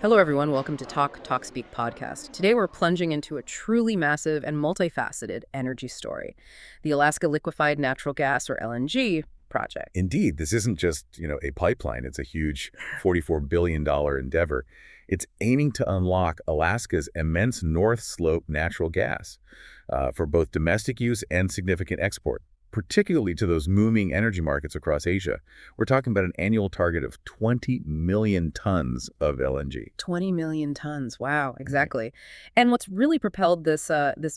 Hello, everyone. Welcome to Talk Talk Speak podcast. Today, we're plunging into a truly massive and multifaceted energy story, the Alaska Liquefied Natural Gas, or LNG, project. Indeed, this isn't just, a pipeline. It's a huge $44 billion endeavor. It's aiming to unlock Alaska's immense North Slope natural gas for both domestic use and significant export, particularly to those booming energy markets across Asia. We're talking about an annual target of 20 million tons of LNG. 20 million tons. Wow, exactly. And what's really propelled this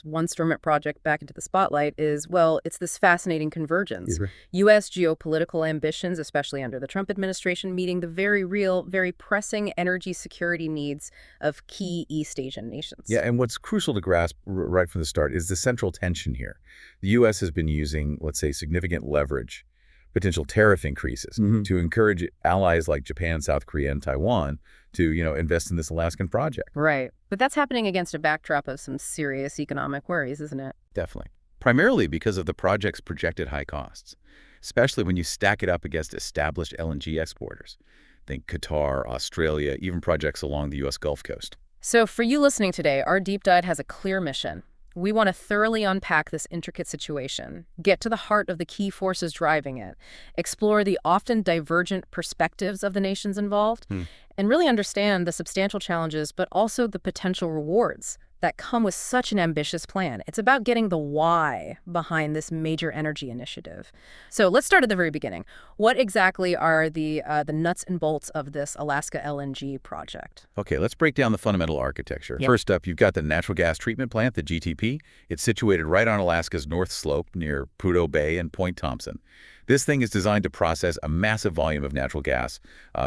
one Stormont project back into the spotlight is, well, it's this fascinating convergence. Right. U.S. geopolitical ambitions, especially under the Trump administration, meeting the very real, very pressing energy security needs of key East Asian nations. Yeah, and what's crucial to grasp right from the start is the central tension here. The U.S. has been using, let's say, significant leverage, potential tariff increases, to encourage allies like Japan, South Korea, and Taiwan to, invest in this Alaskan project. Right. But that's happening against a backdrop of some serious economic worries, isn't it? Definitely. Primarily because of the project's projected high costs, especially when you stack it up against established LNG exporters. Think Qatar, Australia, even projects along the U.S. Gulf Coast. So for you listening today, our deep dive has a clear mission. We want to thoroughly unpack this intricate situation, get to the heart of the key forces driving it, explore the often divergent perspectives of the nations involved, and really understand the substantial challenges, but also the potential rewards that come with such an ambitious plan. It's about getting the why behind this major energy initiative. So let's start at the very beginning. What exactly are the nuts and bolts of this Alaska LNG project? Okay, let's break down the fundamental architecture. Yep. First up, you've got the natural gas treatment plant, the GTP. It's situated right on Alaska's North Slope near Prudhoe Bay and Point Thompson. This thing is designed to process a massive volume of natural gas,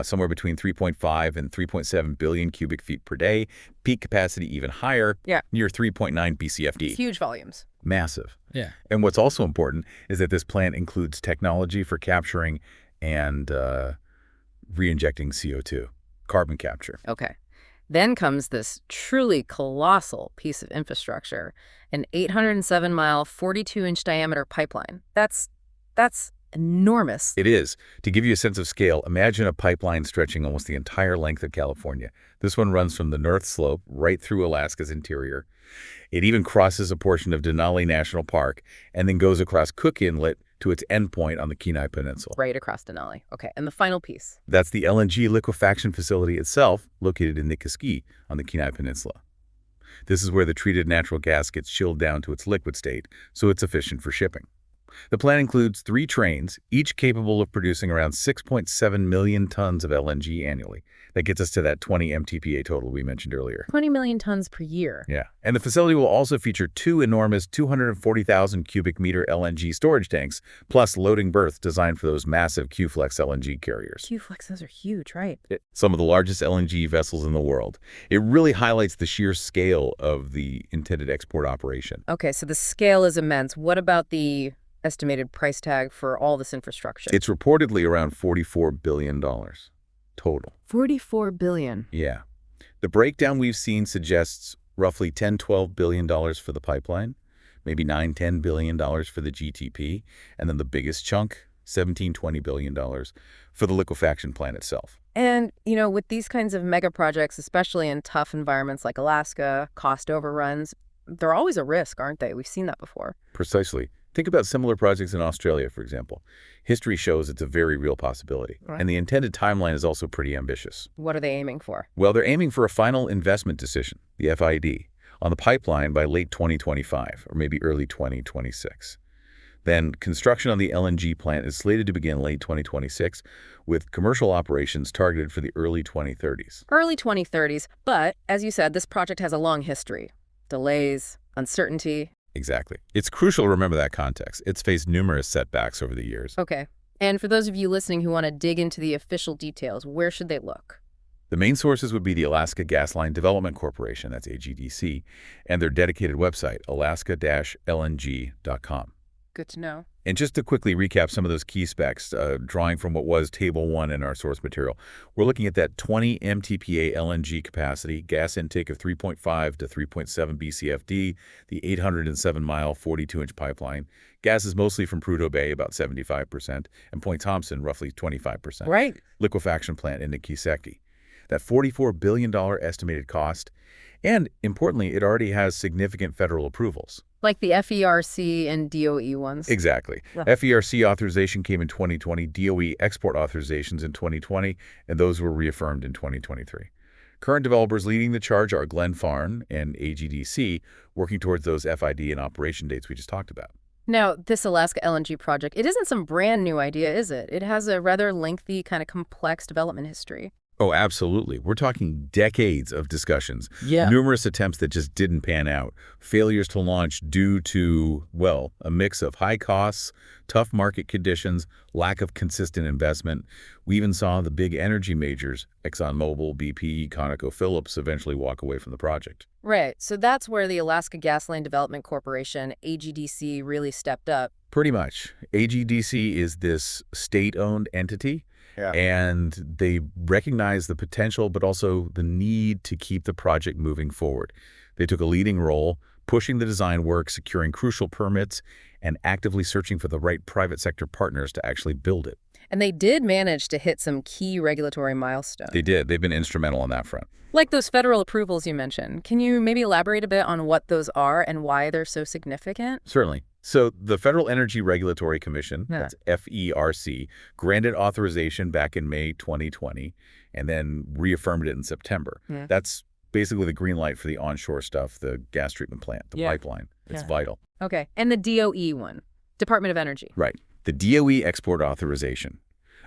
somewhere between 3.5 and 3.7 billion cubic feet per day, peak capacity even higher, near 3.9 BCFD. It's huge volumes. Massive. Yeah. And what's also important is that this plant includes technology for capturing and re-injecting CO2, carbon capture. Okay. Then comes this truly colossal piece of infrastructure, an 807-mile, 42-inch diameter pipeline. That's enormous. It is. To give you a sense of scale, imagine a pipeline stretching almost the entire length of California. This one runs from the North Slope right through Alaska's interior. It even crosses a portion of Denali National Park and then goes across Cook Inlet to its endpoint on the Kenai Peninsula. Right across Denali. Okay, and the final piece. That's the LNG liquefaction facility itself, located in Nikiski on the Kenai Peninsula. This is where the treated natural gas gets chilled down to its liquid state, so it's efficient for shipping. The plant includes 3 trains, each capable of producing around 6.7 million tons of LNG annually. That gets us to that 20 MTPA total we mentioned earlier. 20 million tons per year. Yeah. And the facility will also feature 2 enormous 240,000 cubic meter LNG storage tanks, plus loading berths designed for those massive Q-Flex LNG carriers. Q-Flex, those are huge, right? Some of the largest LNG vessels in the world. It really highlights the sheer scale of the intended export operation. Okay, so the scale is immense. What about the estimated price tag for all this infrastructure? It's reportedly around $44 billion total. 44 billion. Yeah. The breakdown we've seen suggests roughly $10–12 billion for the pipeline, maybe $9–10 billion for the GTP, and then the biggest chunk, $17–20 billion for the liquefaction plant itself. And, with these kinds of mega projects, especially in tough environments like Alaska, cost overruns, they're always a risk, aren't they? We've seen that before. Precisely. Think about similar projects in Australia, for example. History shows it's a very real possibility. Right. And the intended timeline is also pretty ambitious. What are they aiming for? Well, they're aiming for a final investment decision, the FID, on the pipeline by late 2025 or maybe early 2026. Then construction on the LNG plant is slated to begin late 2026, with commercial operations targeted for the early 2030s. Early 2030s, but as you said, this project has a long history. Delays, uncertainty. Exactly. It's crucial to remember that context. It's faced numerous setbacks over the years. Okay. And for those of you listening who want to dig into the official details, where should they look? The main sources would be the Alaska Gasline Development Corporation, that's AGDC, and their dedicated website, alaska-lng.com. Good to know. And just to quickly recap some of those key specs, drawing from what was Table 1 in our source material, we're looking at that 20 MTPA LNG capacity, gas intake of 3.5 to 3.7 BCFD, the 807-mile, 42-inch pipeline. Gas is mostly from Prudhoe Bay, about 75%, and Point Thompson, roughly 25%. Right. Liquefaction plant in Nikiski. that $44 billion estimated cost. And importantly, it already has significant federal approvals. Like the FERC and DOE ones. Exactly. Yeah. FERC authorization came in 2020, DOE export authorizations in 2020, and those were reaffirmed in 2023. Current developers leading the charge are Glenfarne and AGDC, working towards those FID and operation dates we just talked about. Now, this Alaska LNG project, it isn't some brand new idea, is it? It has a rather lengthy, kind of complex development history. Oh, absolutely. We're talking decades of discussions. Yeah. Numerous attempts that just didn't pan out. Failures to launch due to, well, a mix of high costs, tough market conditions, lack of consistent investment. We even saw the big energy majors, ExxonMobil, BP, ConocoPhillips, eventually walk away from the project. Right. So that's where the Alaska Gasland Development Corporation, AGDC, really stepped up. Pretty much. AGDC is this state-owned entity. Yeah. And they recognize the potential, but also the need to keep the project moving forward. They took a leading role, pushing the design work, securing crucial permits, and actively searching for the right private sector partners to actually build it. And they did manage to hit some key regulatory milestones. They did. They've been instrumental on that front. Like those federal approvals you mentioned. Can you maybe elaborate a bit on what those are and why they're so significant? Certainly. So the Federal Energy Regulatory Commission, that's FERC, granted authorization back in May 2020 and then reaffirmed it in September. Yeah. That's basically the green light for the onshore stuff, the gas treatment plant, the pipeline. It's vital. Okay. And the DOE one, Department of Energy. Right. The DOE export authorization.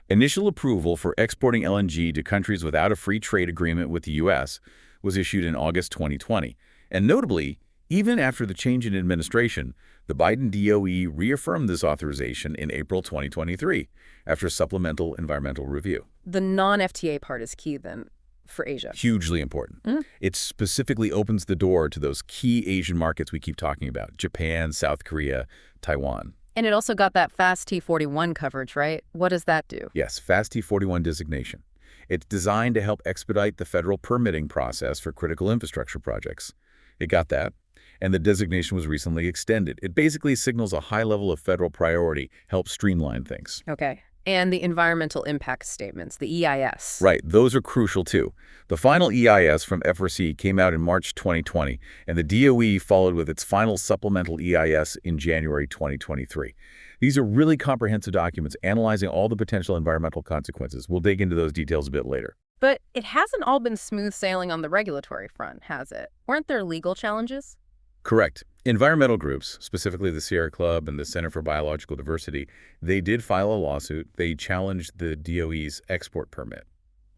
Initial approval for exporting LNG to countries without a free trade agreement with the U.S. was issued in August 2020. And notably, even after the change in administration, the Biden DOE reaffirmed this authorization in April 2023 after a supplemental environmental review. The non-FTA part is key then for Asia. Hugely important. It specifically opens the door to those key Asian markets we keep talking about: Japan, South Korea, Taiwan. And it also got that Fast T41 coverage, right? What does that do? Yes, Fast T41 designation. It's designed to help expedite the federal permitting process for critical infrastructure projects. It got that, and the designation was recently extended. It basically signals a high level of federal priority, helps streamline things. Okay. And the environmental impact statements, the EIS. Right, those are crucial too. The final EIS from FRC came out in March 2020, and the DOE followed with its final supplemental EIS in January 2023. These are really comprehensive documents analyzing all the potential environmental consequences. We'll dig into those details a bit later. But it hasn't all been smooth sailing on the regulatory front, has it? Weren't there legal challenges? Correct. Environmental groups, specifically the Sierra Club and the Center for Biological Diversity, they did file a lawsuit. They challenged the DOE's export permit.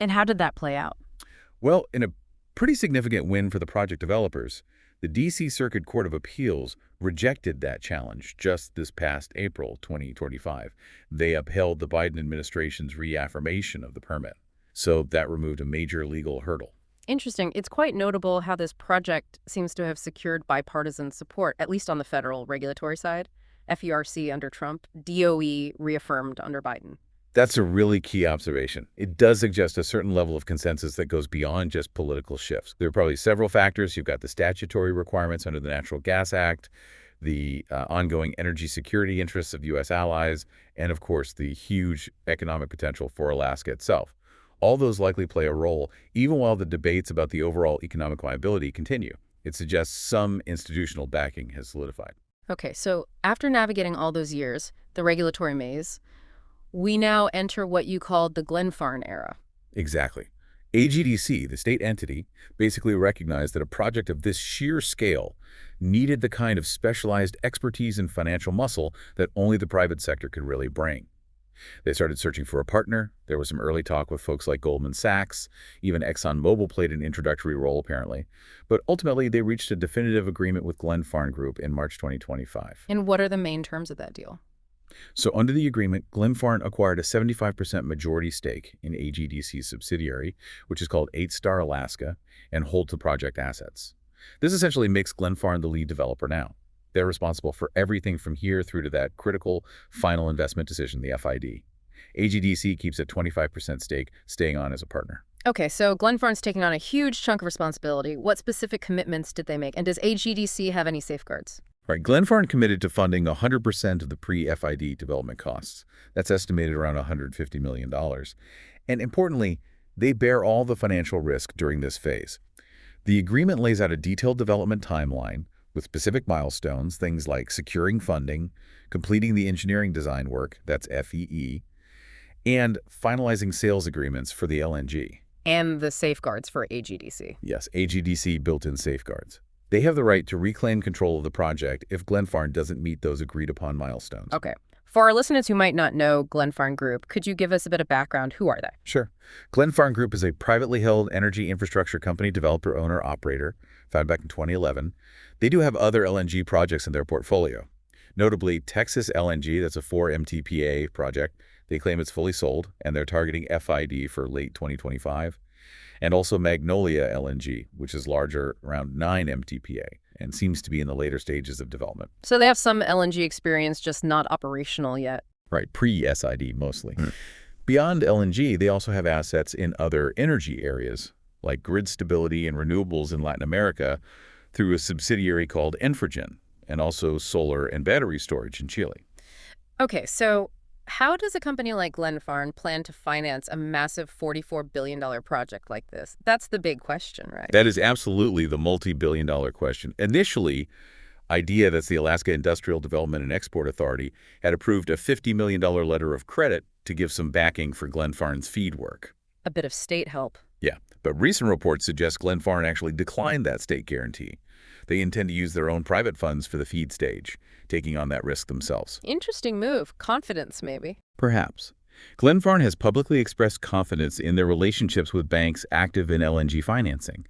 And how did that play out? Well, in a pretty significant win for the project developers, the D.C. Circuit Court of Appeals rejected that challenge just this past April 2025. They upheld the Biden administration's reaffirmation of the permit. So that removed a major legal hurdle. Interesting. It's quite notable how this project seems to have secured bipartisan support, at least on the federal regulatory side. FERC under Trump, DOE reaffirmed under Biden. That's a really key observation. It does suggest a certain level of consensus that goes beyond just political shifts. There are probably several factors. You've got the statutory requirements under the Natural Gas Act, the ongoing energy security interests of U.S. allies, and of course, the huge economic potential for Alaska itself. All those likely play a role, even while the debates about the overall economic viability continue. It suggests some institutional backing has solidified. Okay, so after navigating all those years, the regulatory maze, we now enter what you called the Glenfarne era. Exactly. AGDC, the state entity, basically recognized that a project of this sheer scale needed the kind of specialized expertise and financial muscle that only the private sector could really bring. They started searching for a partner. There was some early talk with folks like Goldman Sachs. Even ExxonMobil played an introductory role, apparently. But ultimately, they reached a definitive agreement with Glenfarne Group in March 2025. And what are the main terms of that deal? So under the agreement, Glenfarne acquired a 75% majority stake in AGDC's subsidiary, which is called 8-Star Alaska, and holds the project assets. This essentially makes Glenfarne the lead developer now. They're responsible for everything from here through to that critical final investment decision, the FID. AGDC keeps a 25% stake, staying on as a partner. Okay, so Glenfarne's taking on a huge chunk of responsibility. What specific commitments did they make? And does AGDC have any safeguards? Right, Glenfarne committed to funding 100% of the pre-FID development costs. That's estimated around $150 million. And importantly, They bear all the financial risk during this phase. The agreement lays out a detailed development timeline with specific milestones, things like securing funding, completing the engineering design work, that's FEE, and finalizing sales agreements for the LNG. And the safeguards for AGDC. Yes, AGDC built-in safeguards. They have the right to reclaim control of the project if Glenfarne doesn't meet those agreed-upon milestones. Okay. For our listeners who might not know Glenfarne Group, could you give us a bit of background? Who are they? Sure. Glenfarne Group is a privately held energy infrastructure company, developer, owner, operator, founded back in 2011. They do have other LNG projects in their portfolio. Notably, Texas LNG, that's a 4 MTPA project. They claim it's fully sold, and they're targeting FID for late 2025. And also Magnolia LNG, which is larger, around 9 MTPA, and seems to be in the later stages of development. So they have some LNG experience, just not operational yet. Right, pre-SID mostly. Beyond LNG, they also have assets in other energy areas, like grid stability and renewables in Latin America through a subsidiary called Enfogen, and also solar and battery storage in Chile. Okay, so how does a company like Glenfarne plan to finance a massive $44 billion project like this? That's the big question, right? That is absolutely the multi-billion-dollar question. Initially, IDEA, that's the Alaska Industrial Development and Export Authority, had approved a $50 million letter of credit to give some backing for Glenfarne's FEED work. A bit of state help. Yeah, but recent reports suggest Glenfarne actually declined that state guarantee. They intend to use their own private funds for the FEED stage, taking on that risk themselves. Interesting move. Confidence, maybe. Perhaps. Glenfarne has publicly expressed confidence in their relationships with banks active in LNG financing.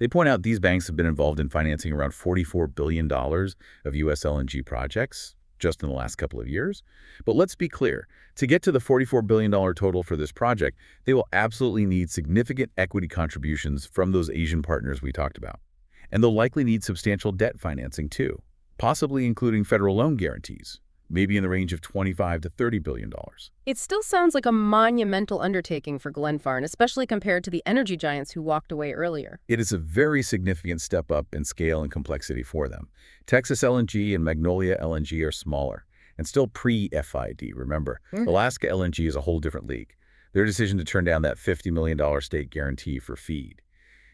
They point out these banks have been involved in financing around $44 billion of U.S. LNG projects just in the last couple of years. But let's be clear. To get to the $44 billion total for this project, they will absolutely need significant equity contributions from those Asian partners we talked about. And they'll likely need substantial debt financing too, possibly including federal loan guarantees, maybe in the range of $25 to $30 billion. It still sounds like a monumental undertaking for Glenfarne, especially compared to the energy giants who walked away earlier. It is a very significant step up in scale and complexity for them. Texas LNG and Magnolia LNG are smaller and still pre-FID, remember. Alaska LNG is a whole different league. Their decision to turn down that $50 million state guarantee for FEED.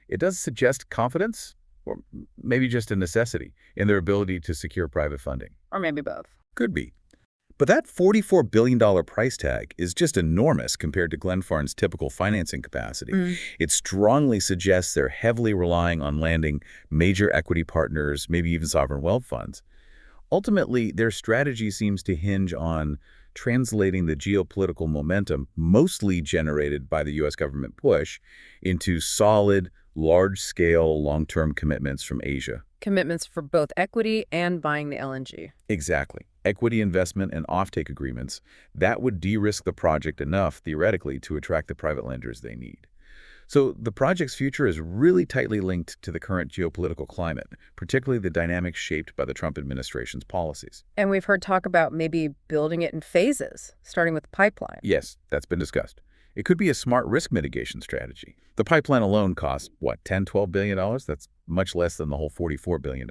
It does suggest confidence, or maybe just a necessity, in their ability to secure private funding. Or maybe both. Could be. But that $44 billion price tag is just enormous compared to Glenfarne's typical financing capacity. It strongly suggests they're heavily relying on landing major equity partners, maybe even sovereign wealth funds. Ultimately, their strategy seems to hinge on translating the geopolitical momentum, mostly generated by the U.S. government push, into solid, large-scale, long-term commitments from Asia. Commitments for both equity and buying the LNG. Exactly. Equity investment and offtake agreements, that would de-risk the project enough, theoretically, to attract the private lenders they need. So the project's future is really tightly linked to the current geopolitical climate, particularly the dynamics shaped by the Trump administration's policies. And we've heard talk about maybe building it in phases, starting with the pipeline. Yes, that's been discussed. It could be a smart risk mitigation strategy. The pipeline alone costs, what, $10, $12 billion? That's much less than the whole $44 billion.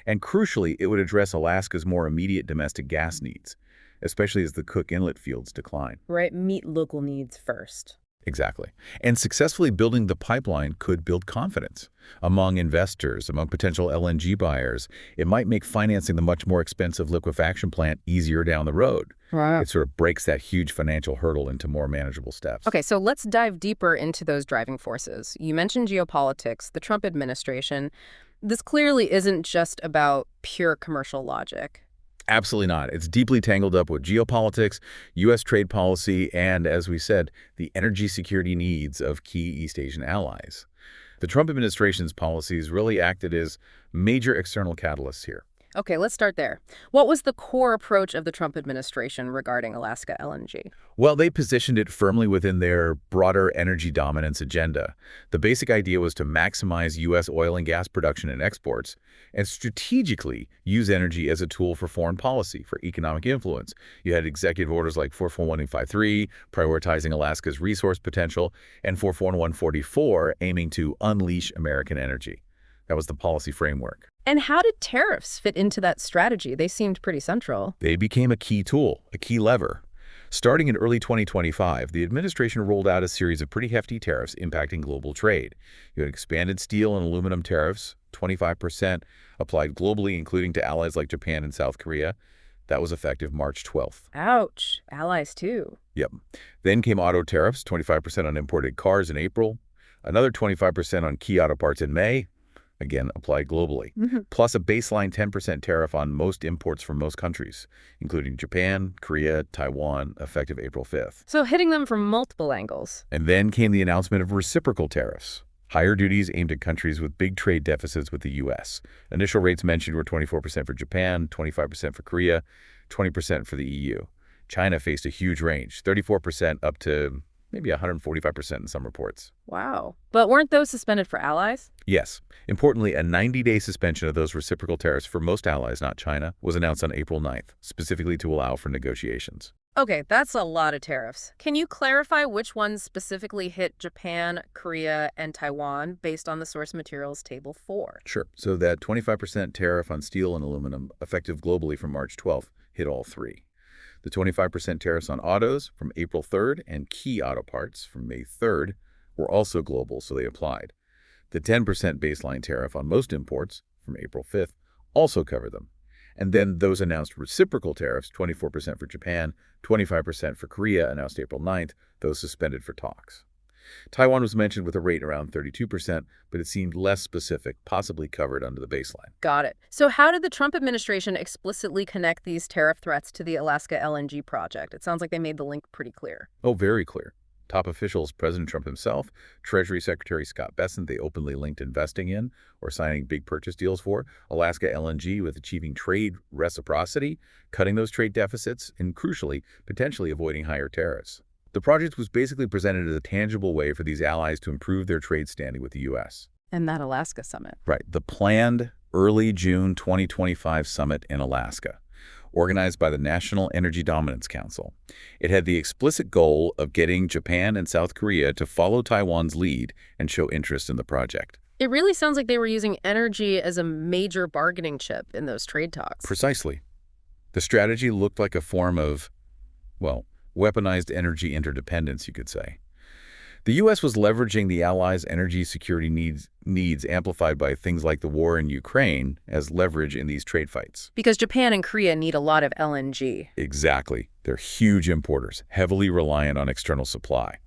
And crucially, it would address Alaska's more immediate domestic gas needs, especially as the Cook Inlet fields decline. Right, meet local needs first. Exactly. And successfully building the pipeline could build confidence among investors, among potential LNG buyers. It might make financing the much more expensive liquefaction plant easier down the road. Wow. It sort of breaks that huge financial hurdle into more manageable steps. Okay, so let's dive deeper into those driving forces. You mentioned geopolitics, the Trump administration. This clearly isn't just about pure commercial logic. Absolutely not. It's deeply tangled up with geopolitics, U.S. trade policy, and, as we said, the energy security needs of key East Asian allies. The Trump administration's policies really acted as major external catalysts here. Okay, let's start there. What was the core approach of the Trump administration regarding Alaska LNG? Well, they positioned it firmly within their broader energy dominance agenda. The basic idea was to maximize U.S. oil and gas production and exports, and strategically use energy as a tool for foreign policy, for economic influence. You had executive orders like 44153, prioritizing Alaska's resource potential, and 44144, aiming to unleash American energy. That was the policy framework. And how did tariffs fit into that strategy? They seemed pretty central. They became a key tool, a key lever. Starting in early 2025, the administration rolled out a series of pretty hefty tariffs impacting global trade. You had expanded steel and aluminum tariffs, 25% applied globally, including to allies like Japan and South Korea. That was effective March 12th. Ouch. Allies, too. Yep. Then came auto tariffs, 25% on imported cars in April, another 25% on key auto parts in May, again applied globally, plus a baseline 10% tariff on most imports from most countries, including Japan, Korea, Taiwan, effective April 5th. So hitting them from multiple angles. And then came the announcement of reciprocal tariffs, higher duties aimed at countries with big trade deficits with the U.S. Initial rates mentioned were 24% for Japan, 25% for Korea, 20% for the EU. China faced a huge range, 34% up to maybe 145% in some reports. Wow. But weren't those suspended for allies? Yes. Importantly, a 90-day suspension of those reciprocal tariffs for most allies, not China, was announced on April 9th, specifically to allow for negotiations. Okay, that's a lot of tariffs. Can you clarify which ones specifically hit Japan, Korea, and Taiwan based on the source materials table 4? Sure. So that 25% tariff on steel and aluminum, effective globally from March 12th, hit all three. The 25% tariffs on autos from April 3rd and key auto parts from May 3rd were also global, so they applied. The 10% baseline tariff on most imports from April 5th also covered them. And then those announced reciprocal tariffs, 24% for Japan, 25% for Korea, announced April 9th, those suspended for talks. Taiwan was mentioned with a rate around 32%, but it seemed less specific, possibly covered under the baseline. Got it. So how did the Trump administration explicitly connect these tariff threats to the Alaska LNG project? It sounds like they made the link pretty clear. Oh, very clear. Top officials, President Trump himself, Treasury Secretary Scott Bessent, they openly linked investing in or signing big purchase deals for Alaska LNG with achieving trade reciprocity, cutting those trade deficits, and crucially, potentially avoiding higher tariffs. The project was basically presented as a tangible way for these allies to improve their trade standing with the U.S. And that Alaska summit. Right. The planned early June 2025 summit in Alaska, organized by the National Energy Dominance Council. It had the explicit goal of getting Japan and South Korea to follow Taiwan's lead and show interest in the project. It really sounds like they were using energy as a major bargaining chip in those trade talks. Precisely. The strategy looked like a form of, well, weaponized energy interdependence, you could say. The U.S. was leveraging the Allies' energy security needs amplified by things like the war in Ukraine as leverage in these trade fights. Because Japan and Korea need a lot of LNG. Exactly. They're huge importers, heavily reliant on external supply.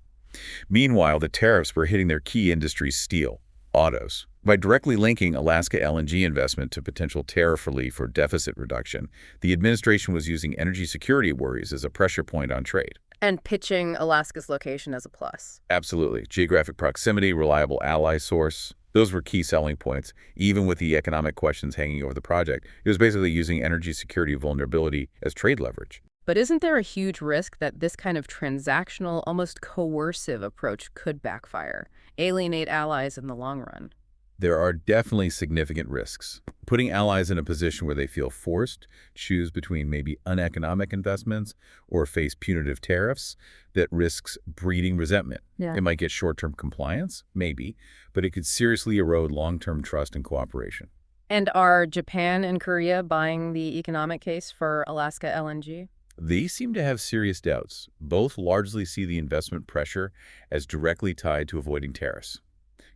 Meanwhile, the tariffs were hitting their key industries, steel, autos. By directly linking Alaska LNG investment to potential tariff relief or deficit reduction, the administration was using energy security worries as a pressure point on trade. And pitching Alaska's location as a plus. Absolutely. Geographic proximity, reliable ally source, those were key selling points, even with the economic questions hanging over the project. It was basically using energy security vulnerability as trade leverage. But isn't there a huge risk that this kind of transactional, almost coercive approach could backfire, alienate allies in the long run? There are definitely significant risks. Putting allies in a position where they feel forced, choose between maybe uneconomic investments or face punitive tariffs, that risks breeding resentment. Yeah. It might get short-term compliance, maybe, but it could seriously erode long-term trust and cooperation. And are Japan and Korea buying the economic case for Alaska LNG? They seem to have serious doubts. Both largely see the investment pressure as directly tied to avoiding tariffs.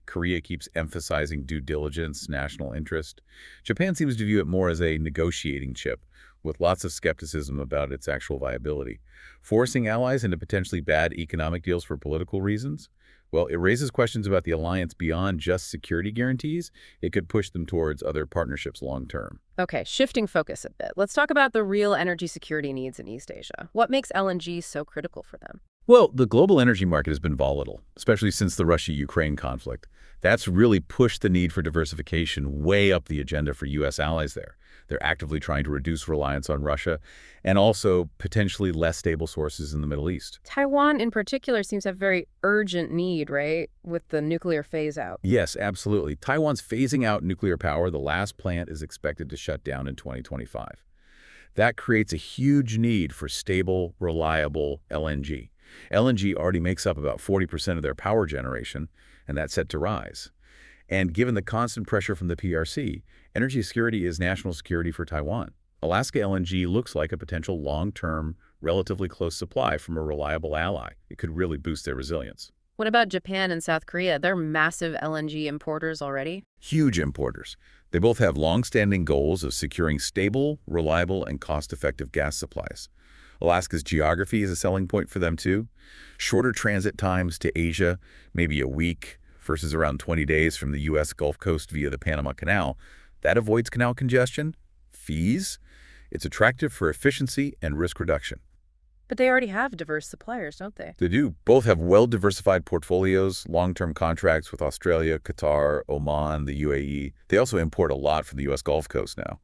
Korea keeps emphasizing due diligence, national interest. Japan seems to view it more as a negotiating chip, with lots of skepticism about its actual viability. Forcing allies into potentially bad economic deals for political reasons? Well, it raises questions about the alliance beyond just security guarantees. It could push them towards other partnerships long term. Okay, shifting focus a bit. Let's talk about the real energy security needs in East Asia. What makes LNG so critical for them? Well, the global energy market has been volatile, especially since the Russia-Ukraine conflict. That's really pushed the need for diversification way up the agenda for U.S. allies there. They're actively trying to reduce reliance on Russia and also potentially less stable sources in the Middle East. Taiwan in particular seems to have very urgent need, right, with the nuclear phase out. Yes, absolutely. Taiwan's phasing out nuclear power. The last plant is expected to shut down in 2025. That creates a huge need for stable, reliable LNG. LNG already makes up about 40% of their power generation, and that's set to rise. And given the constant pressure from the PRC, energy security is national security for Taiwan. Alaska LNG looks like a potential long-term, relatively close supply from a reliable ally. It could really boost their resilience. What about Japan and South Korea? They're massive LNG importers already. Huge importers. They both have long-standing goals of securing stable, reliable, and cost-effective gas supplies. Alaska's geography is a selling point for them, too. Shorter transit times to Asia, maybe a week, versus around 20 days from the U.S. Gulf Coast via the Panama Canal. That avoids canal congestion, fees. It's attractive for efficiency and risk reduction. But they already have diverse suppliers, don't they? They do. Both have well-diversified portfolios, long-term contracts with Australia, Qatar, Oman, the UAE. They also import a lot from the U.S. Gulf Coast now.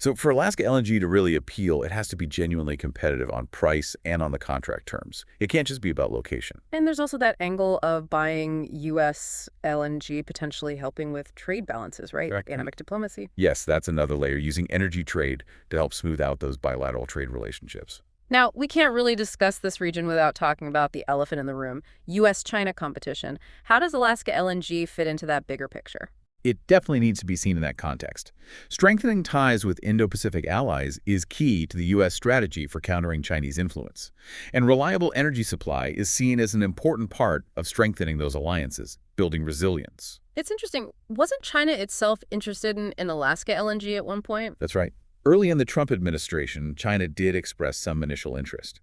So for Alaska LNG to really appeal, it has to be genuinely competitive on price and on the contract terms. It can't just be about location. And there's also that angle of buying U.S. LNG potentially helping with trade balances, right? Correct. Economic diplomacy. Yes, that's another layer, using energy trade to help smooth out those bilateral trade relationships. Now, we can't really discuss this region without talking about the elephant in the room, U.S.-China competition. How does Alaska LNG fit into that bigger picture? It definitely needs to be seen in that context. Strengthening ties with Indo-Pacific allies is key to the U.S. strategy for countering Chinese influence. And reliable energy supply is seen as an important part of strengthening those alliances, building resilience. It's interesting. Wasn't China itself interested in Alaska LNG at one point? That's right. Early in the Trump administration, China did express some initial interest.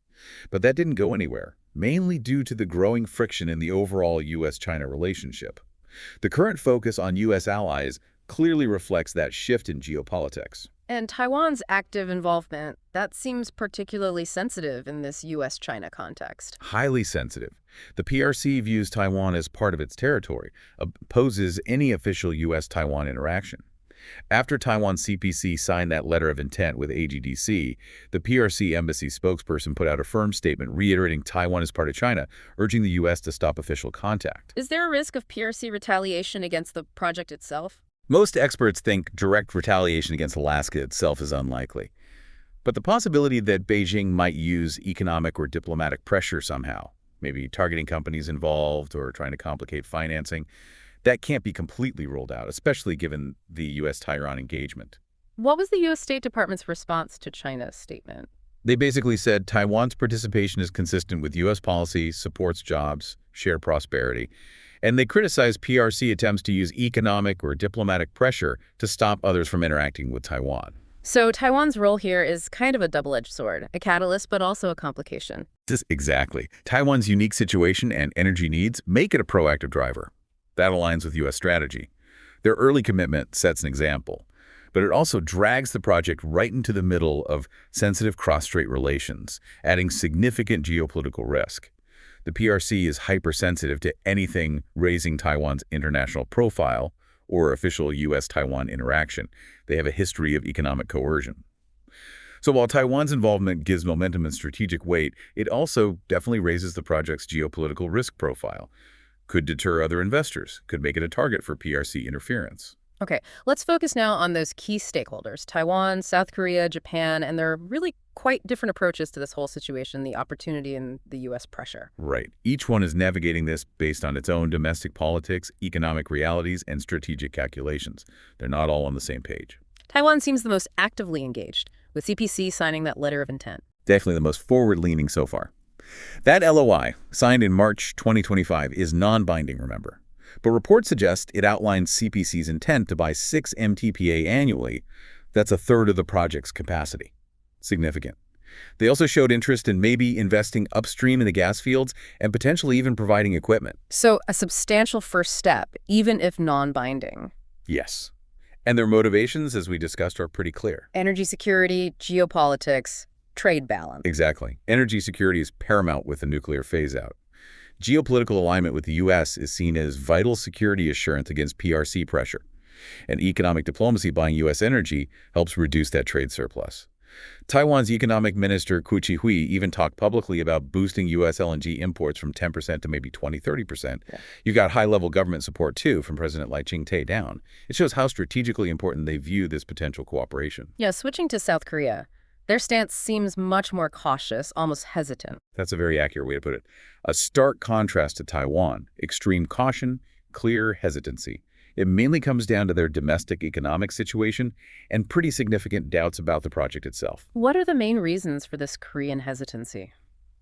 But that didn't go anywhere, mainly due to the growing friction in the overall U.S.-China relationship. The current focus on U.S. allies clearly reflects that shift in geopolitics. And Taiwan's active involvement, that seems particularly sensitive in this U.S.-China context. Highly sensitive. The PRC views Taiwan as part of its territory, opposes any official U.S.-Taiwan interaction. After Taiwan CPC signed that letter of intent with AGDC, the PRC embassy spokesperson put out a firm statement reiterating Taiwan is part of China, urging the U.S. to stop official contact. Is there a risk of PRC retaliation against the project itself? Most experts think direct retaliation against Alaska itself is unlikely. But the possibility that Beijing might use economic or diplomatic pressure somehow, maybe targeting companies involved or trying to complicate financing, that can't be completely ruled out, especially given the U.S.-Taiwan engagement. What was the U.S. State Department's response to China's statement? They basically said Taiwan's participation is consistent with U.S. policy, supports jobs, shared prosperity, and they criticized PRC attempts to use economic or diplomatic pressure to stop others from interacting with Taiwan. So Taiwan's role here is kind of a double-edged sword, a catalyst but also a complication. Exactly. Taiwan's unique situation and energy needs make it a proactive driver. That aligns with U.S. strategy. Their early commitment sets an example, but it also drags the project right into the middle of sensitive cross-strait relations, adding significant geopolitical risk. The PRC is hypersensitive to anything raising Taiwan's international profile or official U.S.-Taiwan interaction. They have a history of economic coercion. So while Taiwan's involvement gives momentum and strategic weight, it also definitely raises the project's geopolitical risk profile. Could deter other investors, could make it a target for PRC interference. Okay, let's focus now on those key stakeholders, Taiwan, South Korea, Japan, and their really quite different approaches to this whole situation, the opportunity and the U.S. pressure. Right. Each one is navigating this based on its own domestic politics, economic realities, and strategic calculations. They're not all on the same page. Taiwan seems the most actively engaged, with CPC signing that letter of intent. Definitely the most forward-leaning so far. That LOI, signed in March 2025, is non-binding, remember. But reports suggest it outlines CPC's intent to buy 6 MTPA annually. That's a third of the project's capacity. Significant. They also showed interest in maybe investing upstream in the gas fields and potentially even providing equipment. So a substantial first step, even if non-binding. Yes. And their motivations, as we discussed, are pretty clear. Energy security, geopolitics, trade balance. Exactly. Energy security is paramount with the nuclear phase-out. Geopolitical alignment with the U.S. is seen as vital security assurance against PRC pressure. And economic diplomacy buying U.S. energy helps reduce that trade surplus. Taiwan's economic minister, Hu Chi-hui, even talked publicly about boosting U.S. LNG imports from 10% to maybe 20–30%. Yeah. You got high-level government support, too, from President Lai Ching-te down. It shows how strategically important they view this potential cooperation. Yeah, switching to South Korea. Their stance seems much more cautious, almost hesitant. That's a very accurate way to put it. A stark contrast to Taiwan, extreme caution, clear hesitancy. It mainly comes down to their domestic economic situation and pretty significant doubts about the project itself. What are the main reasons for this Korean hesitancy?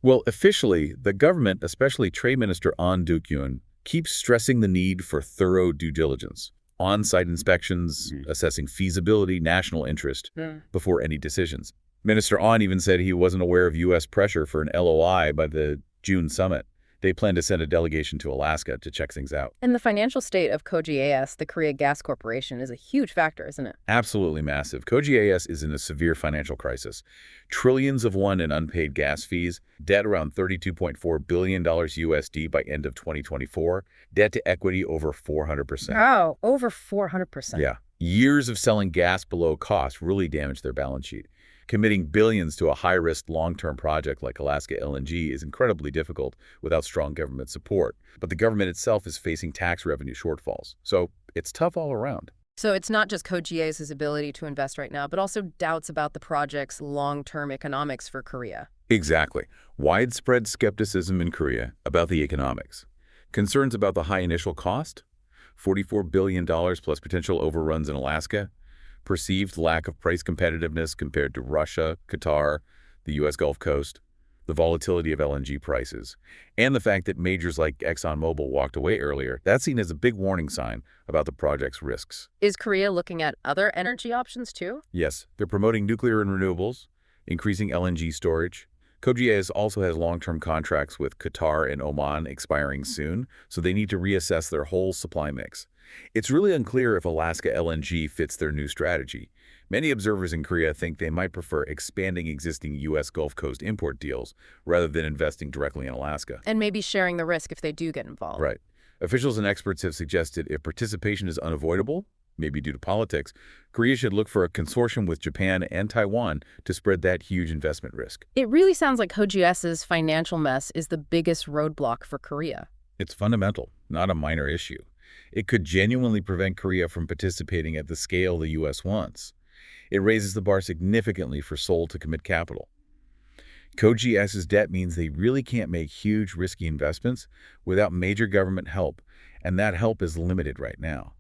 Well, officially, the government, especially Trade Minister Ahn Duk-yoon, keeps stressing the need for thorough due diligence, on-site inspections, assessing feasibility, national interest, before any decisions. Minister Ahn even said he wasn't aware of U.S. pressure for an LOI by the June summit. They plan to send a delegation to Alaska to check things out. And the financial state of Koji AS, the Korea Gas Corporation, is a huge factor, isn't it? Absolutely massive. Koji AS is in a severe financial crisis. Trillions of won in unpaid gas fees, debt around $32.4 billion USD by end of 2024, debt to equity over 400%. Wow, over 400%. Yeah. Years of selling gas below cost really damaged their balance sheet. Committing billions to a high-risk long-term project like Alaska LNG is incredibly difficult without strong government support. But the government itself is facing tax revenue shortfalls. So it's tough all around. So it's not just Koji AS's ability to invest right now, but also doubts about the project's long-term economics for Korea. Exactly. Widespread skepticism in Korea about the economics. Concerns about the high initial cost, $44 billion plus potential overruns in Alaska, perceived lack of price competitiveness compared to Russia, Qatar, the U.S. Gulf Coast, the volatility of LNG prices, and the fact that majors like ExxonMobil walked away earlier. That's seen as a big warning sign about the project's risks. Is Korea looking at other energy options too? Yes, they're promoting nuclear and renewables, increasing LNG storage. Koji AS also has long-term contracts with Qatar and Oman expiring soon, so they need to reassess their whole supply mix. It's really unclear if Alaska LNG fits their new strategy. Many observers in Korea think they might prefer expanding existing U.S. Gulf Coast import deals rather than investing directly in Alaska. And maybe sharing the risk if they do get involved. Right. Officials and experts have suggested if participation is unavoidable, maybe due to politics, Korea should look for a consortium with Japan and Taiwan to spread that huge investment risk. It really sounds like Koji AS's financial mess is the biggest roadblock for Korea. It's fundamental, not a minor issue. It could genuinely prevent Korea from participating at the scale the U.S. wants. It raises the bar significantly for Seoul to commit capital. Koji AS's debt means they really can't make huge, risky investments without major government help, and that help is limited right now.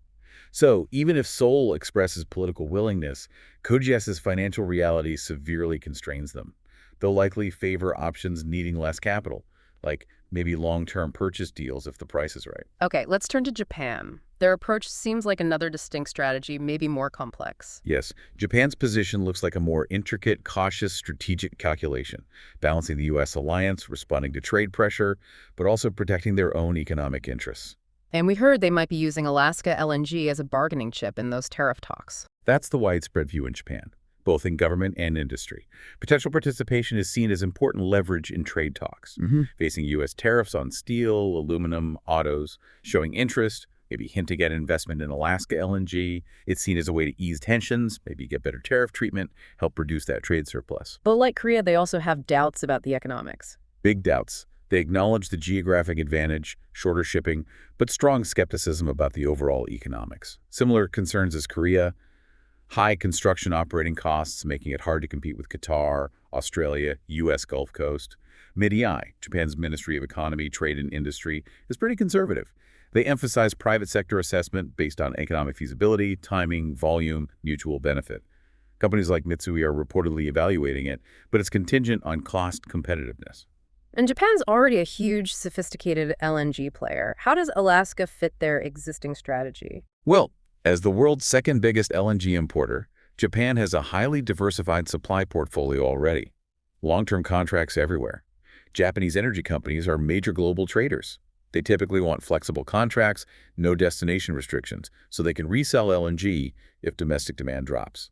So, even if Seoul expresses political willingness, Koji AS's financial reality severely constrains them. They'll likely favor options needing less capital, like maybe long-term purchase deals if the price is right. Okay, let's turn to Japan. Their approach seems like another distinct strategy, maybe more complex. Yes, Japan's position looks like a more intricate, cautious, strategic calculation, balancing the U.S. alliance, responding to trade pressure, but also protecting their own economic interests. And we heard they might be using Alaska LNG as a bargaining chip in those tariff talks. That's the widespread view in Japan, both in government and industry. Potential participation is seen as important leverage in trade talks, facing U.S. tariffs on steel, aluminum, autos, showing interest, maybe hinting at investment in Alaska LNG. It's seen as a way to ease tensions, maybe get better tariff treatment, help reduce that trade surplus. But like Korea, they also have doubts about the economics. Big doubts. They acknowledge the geographic advantage, shorter shipping, but strong skepticism about the overall economics. Similar concerns as Korea, high construction operating costs, making it hard to compete with Qatar, Australia, U.S. Gulf Coast. MTPA, Japan's Ministry of Economy, Trade and Industry, is pretty conservative. They emphasize private sector assessment based on economic feasibility, timing, volume, mutual benefit. Companies like Mitsui are reportedly evaluating it, but it's contingent on cost competitiveness. And Japan's already a huge, sophisticated LNG player. How does Alaska fit their existing strategy? Well, as the world's second biggest LNG importer, Japan has a highly diversified supply portfolio already. Long-term contracts everywhere. Japanese energy companies are major global traders. They typically want flexible contracts, no destination restrictions, so they can resell LNG if domestic demand drops.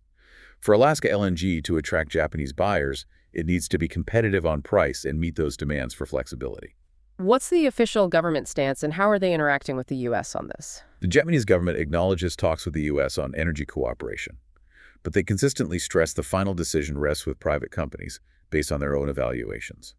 For Alaska LNG to attract Japanese buyers, it needs to be competitive on price and meet those demands for flexibility. What's the official government stance, and how are they interacting with the U.S. on this? The Japanese government acknowledges talks with the U.S. on energy cooperation, but they consistently stress the final decision rests with private companies based on their own evaluations.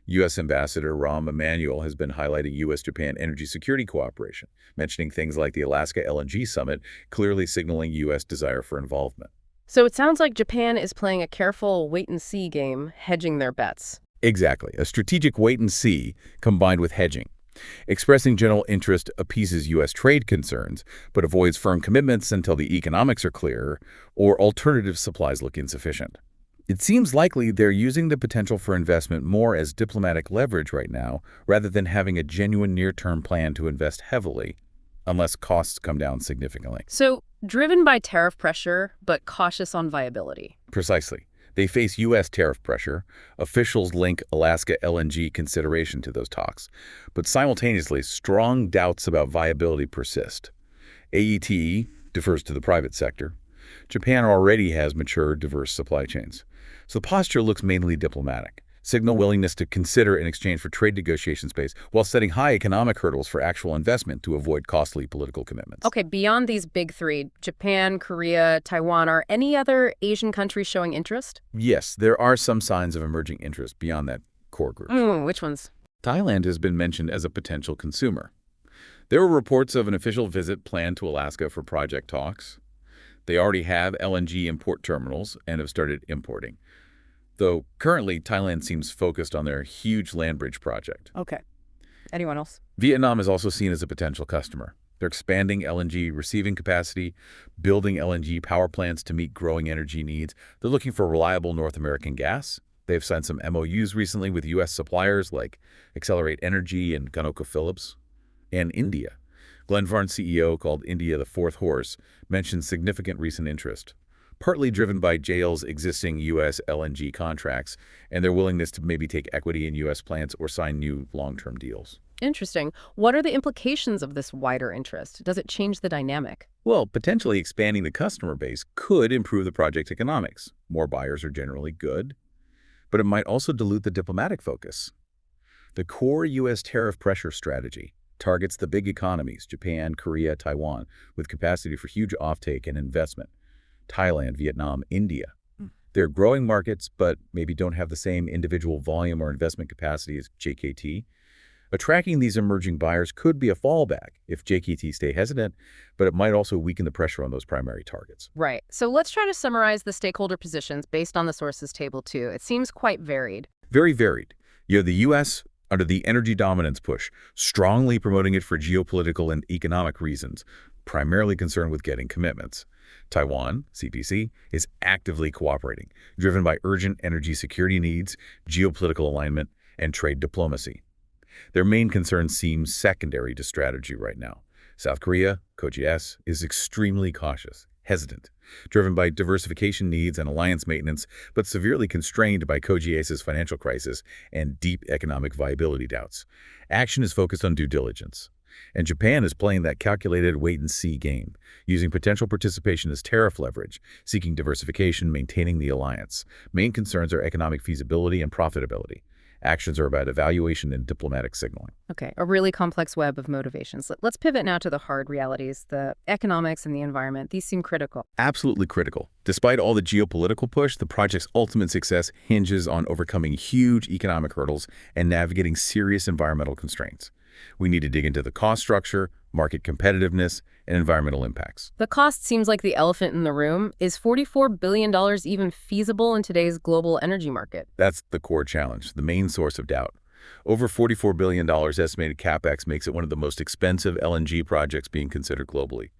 U.S. Ambassador Rahm Emanuel has been highlighting U.S.-Japan energy security cooperation, mentioning things like the Alaska LNG summit, clearly signaling U.S. desire for involvement. So it sounds like Japan is playing a careful wait-and-see game, hedging their bets. Exactly. A strategic wait-and-see combined with hedging. Expressing general interest appeases U.S. trade concerns, but avoids firm commitments until the economics are clear or alternative supplies look insufficient. It seems likely they're using the potential for investment more as diplomatic leverage right now, rather than having a genuine near-term plan to invest heavily, unless costs come down significantly. So, driven by tariff pressure, but cautious on viability. Precisely. They face U.S. tariff pressure. Officials link Alaska LNG consideration to those talks. But simultaneously, strong doubts about viability persist. AETE defers to the private sector. Japan already has mature, diverse supply chains. So the posture looks mainly diplomatic. Signal willingness to consider in exchange for trade negotiation space while setting high economic hurdles for actual investment to avoid costly political commitments. Okay, beyond these big three, Japan, Korea, Taiwan, are any other Asian countries showing interest? Yes, there are some signs of emerging interest beyond that core group. Which ones? Thailand has been mentioned as a potential consumer. There were reports of an official visit planned to Alaska for project talks. They already have LNG import terminals and have started importing. Though currently, Thailand seems focused on their huge land bridge project. Okay. Anyone else? Vietnam is also seen as a potential customer. They're expanding LNG receiving capacity, building LNG power plants to meet growing energy needs. They're looking for reliable North American gas. They've signed some MOUs recently with U.S. suppliers like Accelerate Energy and ConocoPhillips. And India. Glenfarne's CEO, called India the Fourth Horse, mentioned significant recent interest, partly driven by JL's existing U.S. LNG contracts and their willingness to maybe take equity in U.S. plants or sign new long-term deals. Interesting. What are the implications of this wider interest? Does it change the dynamic? Well, potentially expanding the customer base could improve the project economics. More buyers are generally good, but it might also dilute the diplomatic focus. The core U.S. tariff pressure strategy targets the big economies, Japan, Korea, Taiwan, with capacity for huge offtake and investment. Thailand, Vietnam, India. They're growing markets, but maybe don't have the same individual volume or investment capacity as JKT. Attracting these emerging buyers could be a fallback if JKT stay hesitant, but it might also weaken the pressure on those primary targets. Right. So let's try to summarize the stakeholder positions based on the sources table too. It seems quite varied. Very varied. You have the U.S. under the energy dominance push, strongly promoting it for geopolitical and economic reasons, primarily concerned with getting commitments. Taiwan, CPC, is actively cooperating, driven by urgent energy security needs, geopolitical alignment, and trade diplomacy. Their main concern seems secondary to strategy right now. South Korea, KOGS, is extremely cautious, hesitant, driven by diversification needs and alliance maintenance, but severely constrained by KOGS's financial crisis and deep economic viability doubts. Action is focused on due diligence. And Japan is playing that calculated wait-and-see game, using potential participation as tariff leverage, seeking diversification, maintaining the alliance. Main concerns are economic feasibility and profitability. Actions are about evaluation and diplomatic signaling. Okay, a really complex web of motivations. Let's pivot now to the hard realities, the economics and the environment. These seem critical. Absolutely critical. Despite all the geopolitical push, the project's ultimate success hinges on overcoming huge economic hurdles and navigating serious environmental constraints. We need to dig into the cost structure, market competitiveness, and environmental impacts. The cost seems like the elephant in the room. Is $44 billion even feasible in today's global energy market? That's the core challenge, the main source of doubt. Over $44 billion estimated CapEx makes it one of the most expensive LNG projects being considered globally.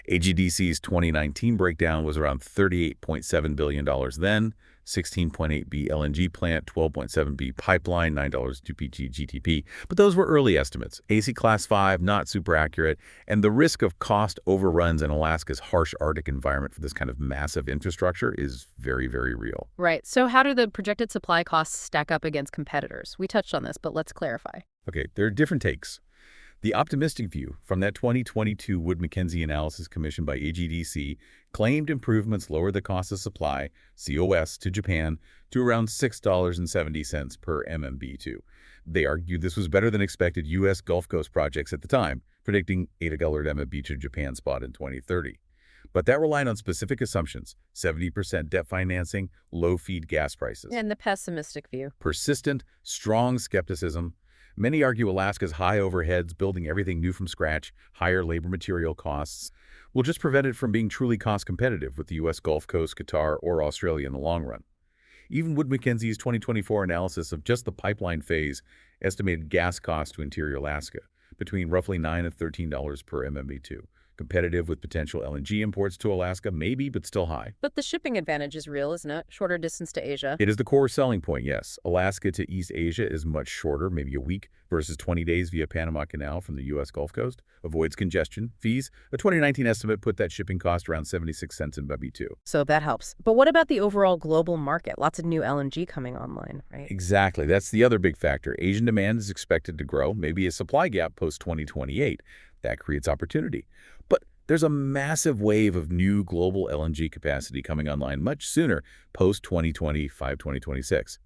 AGDC's 2019 breakdown was around $38.7 billion then, 16.8 B LNG plant, 12.7 B pipeline, $9 2PG GTP. But those were early estimates. AC Class 5, not super accurate, and the risk of cost overruns in Alaska's harsh Arctic environment for this kind of massive infrastructure is very, very real. Right. So how do the projected supply costs stack up against competitors? We touched on this, but let's clarify. Okay, there are different takes. The optimistic view from that 2022 Wood Mackenzie analysis commissioned by AGDC claimed improvements lowered the cost of supply, COS, to Japan to around $6.70 per MMBtu. They argued this was better than expected U.S. Gulf Coast projects at the time, predicting $8 MMBtu to Japan spot in 2030. But that relied on specific assumptions: 70% debt financing, low feed gas prices. And the pessimistic view. Persistent, strong skepticism. Many argue Alaska's high overheads, building everything new from scratch, higher labor material costs, will just prevent it from being truly cost competitive with the U.S. Gulf Coast, Qatar, or Australia in the long run. Even Wood Mackenzie's 2024 analysis of just the pipeline phase Estimated gas cost to interior Alaska, between roughly $9 and $13 per MMBtu. Competitive with potential LNG imports to Alaska, maybe, but still high. But the shipping advantage is real, isn't it? Shorter distance to Asia. It is the core selling point, yes. Alaska to East Asia is much shorter, maybe a week, versus 20 days via Panama Canal from the U.S. Gulf Coast. Avoids congestion. Fees. A 2019 estimate put that shipping cost around 76 cents in MMBtu. So that helps. But what about the overall global market? Lots of new LNG coming online, right? Exactly. That's the other big factor. Asian demand is expected to grow, maybe a supply gap post-2028. That creates opportunity. But there's a massive wave of new global LNG capacity coming online much sooner, post-2025, 2026.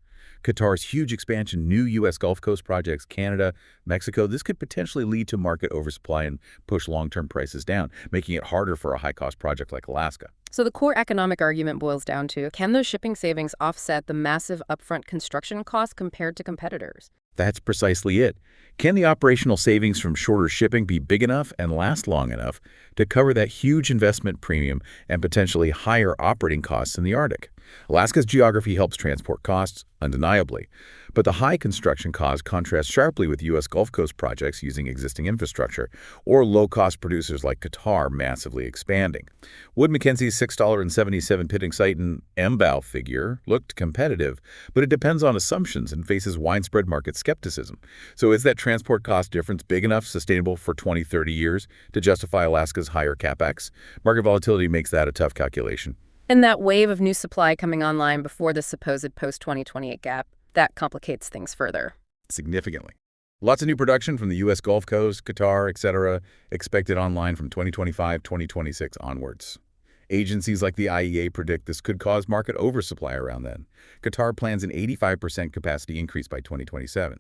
Qatar's huge expansion, new U.S. Gulf Coast projects, Canada, Mexico, this could potentially lead to market oversupply and push long-term prices down, making it harder for a high-cost project like Alaska. So the core economic argument boils down to, can those shipping savings offset the massive upfront construction costs compared to competitors? That's precisely it. Can the operational savings from shorter shipping be big enough and last long enough to cover that huge investment premium and potentially higher operating costs in the Arctic? Alaska's geography helps transport costs, undeniably, but the high construction costs contrast sharply with U.S. Gulf Coast projects using existing infrastructure or low-cost producers like Qatar massively expanding. Wood Mackenzie's $6.77 pitting site in MBOW figure looked competitive, but it depends on assumptions and faces widespread market skepticism. So is that transport cost difference big enough, sustainable for 20, 30 years to justify Alaska's higher capex? Market volatility makes that a tough calculation. And that wave of new supply coming online before the supposed post-2028 gap, that complicates things further. Significantly. Lots of new production from the U.S. Gulf Coast, Qatar, etc., expected online from 2025, 2026 onwards. Agencies like the IEA predict this could cause market oversupply around then. Qatar plans an 85% capacity increase by 2027.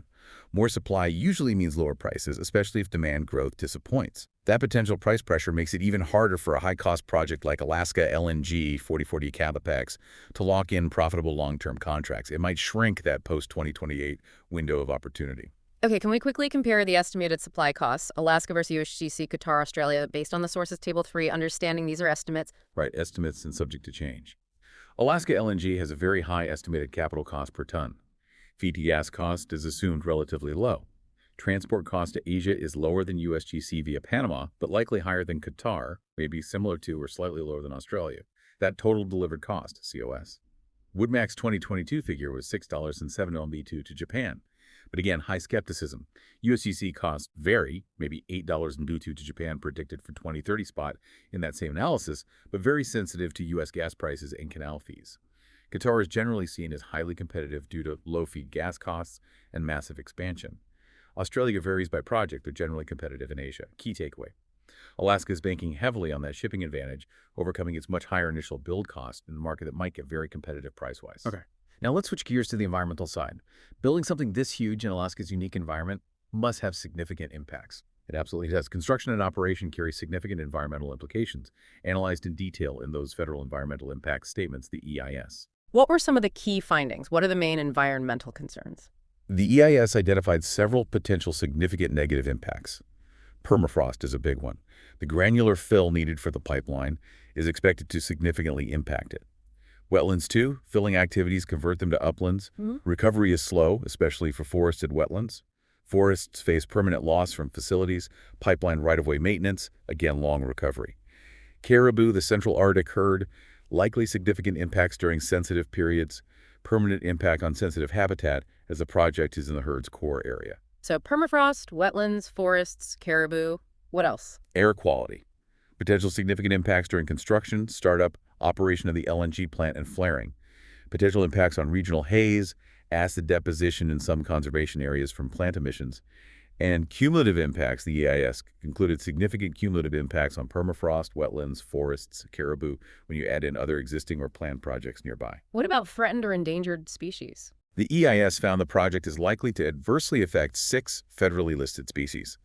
More supply usually means lower prices, especially if demand growth disappoints. That potential price pressure makes it even harder for a high-cost project like Alaska LNG 4040 CAPEX to lock in profitable long-term contracts. It might shrink that post-2028 window of opportunity. Okay, can we quickly compare the estimated supply costs, Alaska versus USGC, Qatar, Australia, based on the sources table 3, understanding these are estimates? Right, estimates and subject to change. Alaska LNG has a very high estimated capital cost per ton. Feed to gas cost is assumed relatively low. Transport cost to Asia is lower than USGC via Panama, but likely higher than Qatar, maybe similar to or slightly lower than Australia. That total delivered cost, COS. Woodmac's 2022 figure was $6.07 MMBtu to Japan. But again, high skepticism. USGC costs vary, maybe $8 MMBtu to Japan predicted for 2030 spot in that same analysis, but very sensitive to U.S. gas prices and canal fees. Qatar is generally seen as highly competitive due to low feed gas costs and massive expansion. Australia varies by project, but generally competitive in Asia. Key takeaway. Alaska is banking heavily on that shipping advantage, overcoming its much higher initial build cost in a market that might get very competitive price-wise. Okay. Now let's switch gears to the environmental side. Building something this huge in Alaska's unique environment must have significant impacts. It absolutely does. Construction and operation carry significant environmental implications, analyzed in detail in those federal environmental impact statements, the EIS. What were some of the key findings? What are the main environmental concerns? The EIS identified several potential significant negative impacts. Permafrost is a big one. The granular fill needed for the pipeline is expected to significantly impact it. Wetlands, too. Filling activities convert them to uplands. Recovery is slow, especially for forested wetlands. Forests face permanent loss from facilities, pipeline right-of-way maintenance, again, long recovery. Caribou, the Central Arctic herd, likely significant impacts during sensitive periods, permanent impact on sensitive habitat as the project is in the herd's core area. So permafrost, wetlands, forests, caribou. What else? Air quality. Potential significant impacts during construction, startup, operation of the LNG plant, and flaring. Potential impacts on regional haze, acid deposition in some conservation areas from plant emissions, and cumulative impacts. The EIS concluded significant cumulative impacts on permafrost, wetlands, forests, caribou when you add in other existing or planned projects nearby. What about threatened or endangered species? The EIS found the project is likely to adversely affect 6 federally listed species: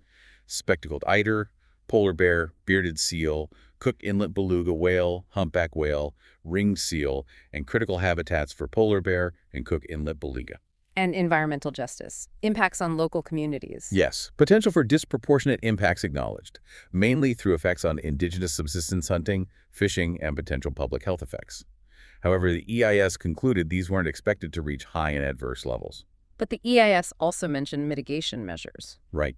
spectacled eider, polar bear, bearded seal, Cook Inlet beluga whale, humpback whale, ringed seal, and critical habitats for polar bear and Cook Inlet beluga. And environmental justice. Impacts on local communities. Yes, potential for disproportionate impacts acknowledged, mainly through effects on indigenous subsistence hunting, fishing, and potential public health effects. However, the EIS concluded these weren't expected to reach high and adverse levels. But the EIS also mentioned mitigation measures. Right.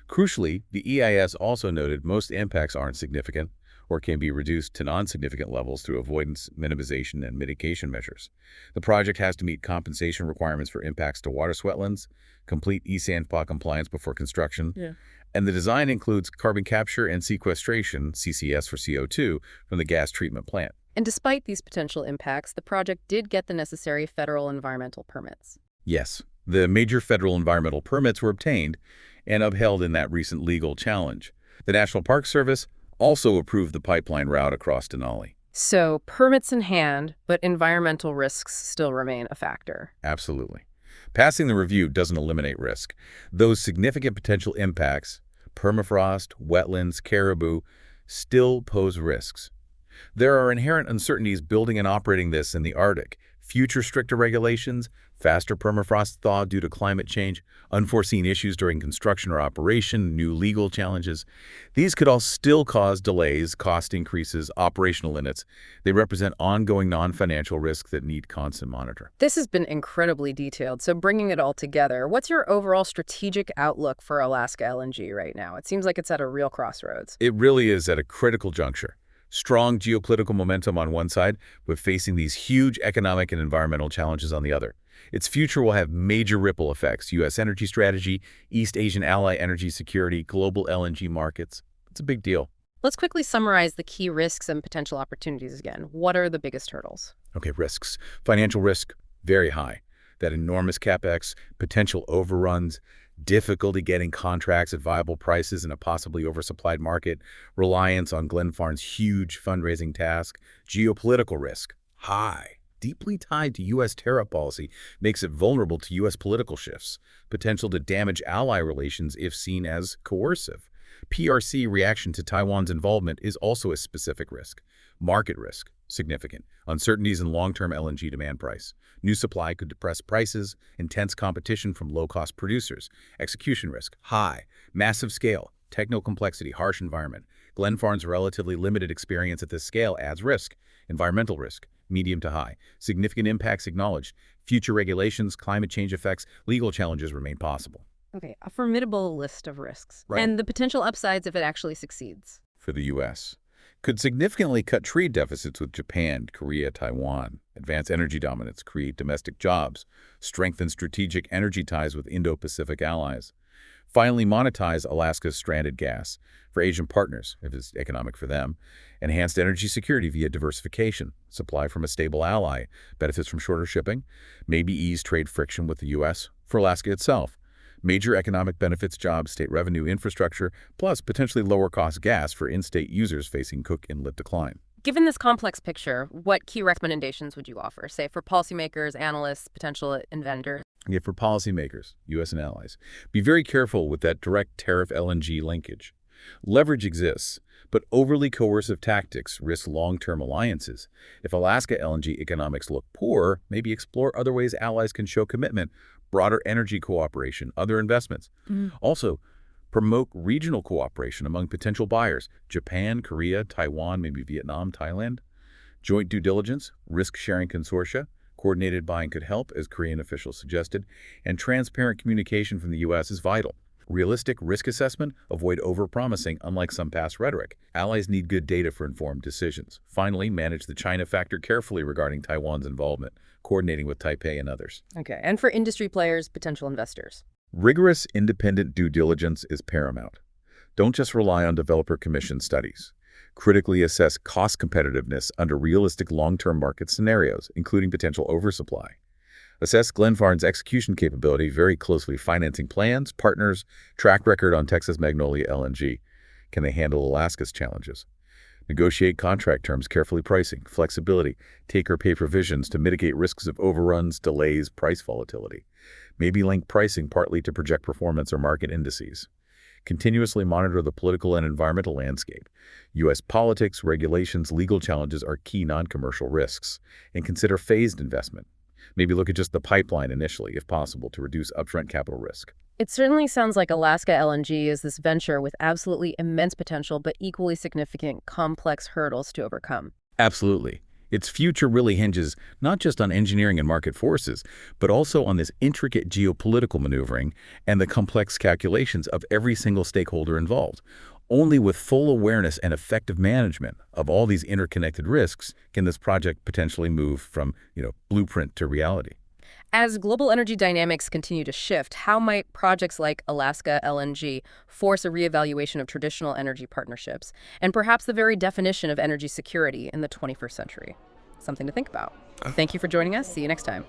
Crucially, the EIS also noted most impacts aren't significant or can be reduced to non-significant levels through avoidance, minimization, and mitigation measures. The project has to meet compensation requirements for impacts to water wetlands, complete ESANPA compliance before construction, Yeah. and the design includes carbon capture and sequestration, CCS for CO2, from the gas treatment plant. And despite these potential impacts, the project did get the necessary federal environmental permits. Yes, the major federal environmental permits were obtained and upheld in that recent legal challenge. The National Park Service also approved the pipeline route across Denali. So, permits in hand, but environmental risks still remain a factor. Absolutely. Passing the review doesn't eliminate risk. Those significant potential impacts, permafrost, wetlands, caribou, still pose risks. There are inherent uncertainties building and operating this in the Arctic. Future stricter regulations, faster permafrost thaw due to climate change, unforeseen issues during construction or operation, new legal challenges. These could all still cause delays, cost increases, operational limits. They represent ongoing non-financial risks that need constant monitoring. This has been incredibly detailed, so bringing it all together, what's your overall strategic outlook for Alaska LNG right now? It seems like it's at a real crossroads. It really is at a critical juncture. Strong geopolitical momentum on one side, but facing these huge economic and environmental challenges on the other. Its future will have major ripple effects: U.S. energy strategy, East Asian ally energy security, global LNG markets. It's a big deal. Let's quickly summarize the key risks and potential opportunities again. What are the biggest hurdles? Okay, risks. Financial risk, very high. That enormous capex, potential overruns, difficulty getting contracts at viable prices in a possibly oversupplied market, reliance on Glenfarne's huge fundraising task, geopolitical risk, high. Deeply tied to U.S. tariff policy makes it vulnerable to U.S. political shifts, potential to damage ally relations if seen as coercive. PRC reaction to Taiwan's involvement is also a specific risk. Market risk, significant. Uncertainties in long-term LNG demand price. New supply could depress prices, intense competition from low-cost producers. Execution risk, high. Massive scale, techno complexity, harsh environment. Glenfarne's relatively limited experience at this scale adds risk. Environmental risk, medium to high. Significant impacts acknowledged. Future regulations, climate change effects, legal challenges remain possible. Okay, a formidable list of risks. Right. And the potential upsides if it actually succeeds. For the U.S. could significantly cut trade deficits with Japan, Korea, Taiwan, advance energy dominance, create domestic jobs, strengthen strategic energy ties with Indo-Pacific allies, finally monetize Alaska's stranded gas for Asian partners, if it's economic for them, enhanced energy security via diversification, supply from a stable ally, benefits from shorter shipping, maybe ease trade friction with the U.S. for Alaska itself, major economic benefits, jobs, state revenue, infrastructure, plus potentially lower-cost gas for in-state users facing Cook Inlet decline. Given this complex picture, what key recommendations would you offer, say, for policymakers, analysts, potential inventors? Okay, for policymakers, U.S. and allies, be very careful with that direct tariff LNG linkage. Leverage exists, but overly coercive tactics risk long-term alliances. If Alaska LNG economics look poor, maybe explore other ways allies can show commitment, broader energy cooperation, other investments. Also, promote regional cooperation among potential buyers: Japan, Korea, Taiwan, maybe Vietnam, Thailand. Joint due diligence, risk-sharing consortia, coordinated buying could help, as Korean officials suggested, and transparent communication from the U.S. is vital. Realistic risk assessment, avoid overpromising, unlike some past rhetoric. Allies need good data for informed decisions. Finally, manage the China factor carefully regarding Taiwan's involvement, coordinating with Taipei and others. Okay, and for industry players, potential investors? Rigorous independent due diligence is paramount. Don't just rely on developer commission studies. Critically assess cost competitiveness under realistic long-term market scenarios, including potential oversupply. Assess Glenfarne's execution capability very closely: financing plans, partners, track record on Texas Magnolia LNG. Can they handle Alaska's challenges? Negotiate contract terms, carefully pricing, flexibility, take-or-pay provisions to mitigate risks of overruns, delays, price volatility. Maybe link pricing partly to project performance or market indices. Continuously monitor the political and environmental landscape. U.S. politics, regulations, legal challenges are key non-commercial risks. And consider phased investment. Maybe look at just the pipeline initially, if possible, to reduce upfront capital risk. It certainly sounds like Alaska LNG is this venture with absolutely immense potential, but equally significant, complex hurdles to overcome. Absolutely. Its future really hinges not just on engineering and market forces, but also on this intricate geopolitical maneuvering and the complex calculations of every single stakeholder involved. Only with full awareness and effective management of all these interconnected risks can this project potentially move from, blueprint to reality. As global energy dynamics continue to shift, how might projects like Alaska LNG force a reevaluation of traditional energy partnerships and perhaps the very definition of energy security in the 21st century? Something to think about. Thank you for joining us. See you next time.